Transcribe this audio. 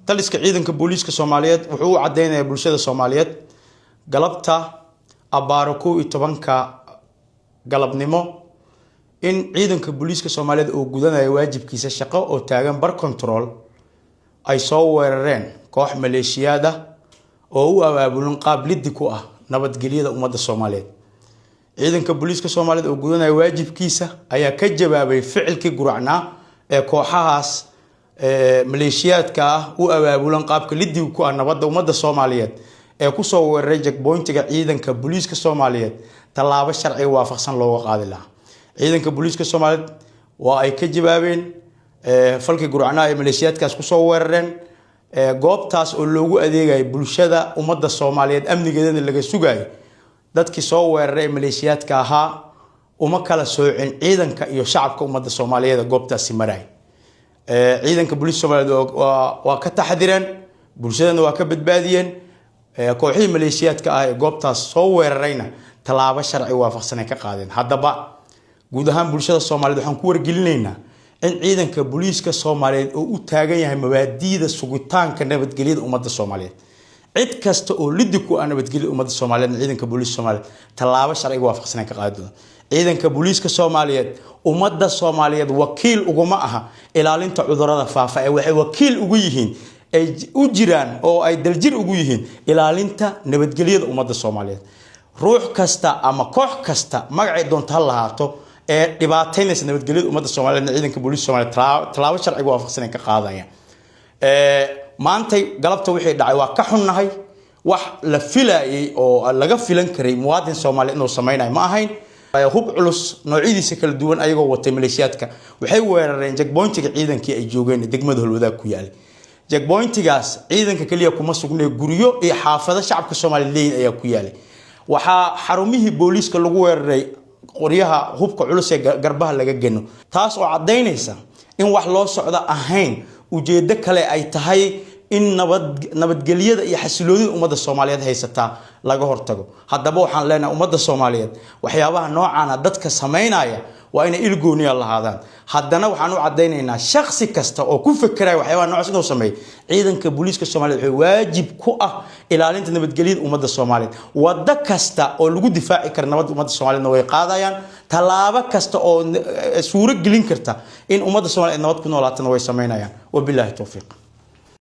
taliska ciidanka booliiska Soomaaliyeed wuxuu u cadeynayaa bulshada Soomaaliyeed galabta abaaro 12 galabnimo in ciidanka booliiska Soomaaliyeed uu gudanayo waajibkiisa shaqo oo taagan bar control ay soo weerareen koox maleeshiyada oo u abaabulin qaab liddi ku ah nabadgelyada ummadda Soomaaliyeed. ciidanka booliiska Soomaaliyeed oo gudanayo waajibkiisa ayaa ka jawaabay ficilkii guracnaa ee kooxahaas maleeshiyadka ah u abaabulan qaabka liddi ku ah nabadda ummadda Soomaaliyeed ee ku soo weeraray checkpointiga ciidanka booliiska Soomaaliyeed talaabo sharci waafaqsan looga qaadi lahaa. ciidanka booliiska Soomaaliyeed waa ay ka jawaabeen falkii guracnaa ee maleeshiyadkaas ku soo weerareen goobtaas oo loogu adeegay bulshada ummadda Soomaaliyeed amnigeedana laga sugayo. dadkii soo weeraray maleeshiyadka ahaa uma kala soocin ciidanka iyo shacabka ummadda Soomaaliyeed goobtaasi maray. ciidanka booliiska Soomaaliyeed waa ka taxadireen bulshadana waa ka badbaadiyeen kooxihii maleeshiyadka ah ee goobtaas soo weerarayna talaabo sharci waafaqsan ay ka qaadeen. haddaba guud ahaan bulshada Soomaaliyeed waxaan ku wargelinaynaa in ciidanka booliiska Soomaaliyeed uu u taagan yahay mabaadi'da sugitaanka nabadgelyada ummadda Soomaaliyeed. cid kasta oo liddi ku ah nabadgelyada ummadda Soomaaliyeed ciidanka booliiska Soomaaliyeed talaabo sharci waafaqsan ay ka qaadi doonaan. ciidanka booliiska Soomaaliyeed ummadda Soomaaliyeed wakiil uguma aha ilaalinta cudurrada faafa ee waxay wakiil ugu yihiin ay u jiraan oo ay daljir ugu yihiin ilaalinta nabadgelyada ummadda Soomaaliyeed. ruux kasta ama koox kasta magacay doonta lahaato ee dhibaataynaysa nabadgelyada ummadda Soomaaliyeed ciidanka booliiska Soomaaliyeed talaabo sharci waafaqsan ay ka qaadayaan. maantay galabta wixii dhacay waa ka xunnahay wax la filayay oo laga filan karay muwaadin Soomaaliyeed inuu sameeyo ma ahayn. hub culus noocyadiisa kala duwan ayagoo watay maleeshiyadka waxay weerareen checkpointiga ciidankii ay joogeen degmada Holwadaag ku yaal. checkpointigaas ciidanka kaliya kuma sugnay guriyo iyo xaafado shacabka Soomaaliyeed leeyahay ayaa ku yaalay. waxaa xarumihii booliiska lagu weeraray qoryaha hubka culus ee garbaha laga gano taas oo cadeynaysa in wax loo socdo ahayn ujeedo kale ay tahay in nabadgelyada iyo xasiloonida ummadda Soomaaliyeed haysata laga hortago. haddaba waxaan leenahay ummadda Soomaaliyeed waxyaabaha noocan ah dadka sameynaya waa inay ilgooniya lahaadaan. haddana waxaan u cadeynaynaa shakhsi kasta oo ku fikiraya waxyaabaha noocaas inuu sameeyo ciidanka booliiska Soomaaliyeed wuxuu waajib ku ah ilaalinta nabadgelyada ummadda Soomaaliyeed. wada kasta oo lagu difaaci karo nabadda ummadda Soomaaliyeed way qaadayaan. talaabo kasta oo suuro gelin karta in ummadda Soomaaliyeed nabad ku noolaato way sameynayaan. wabillahi tawfiiq.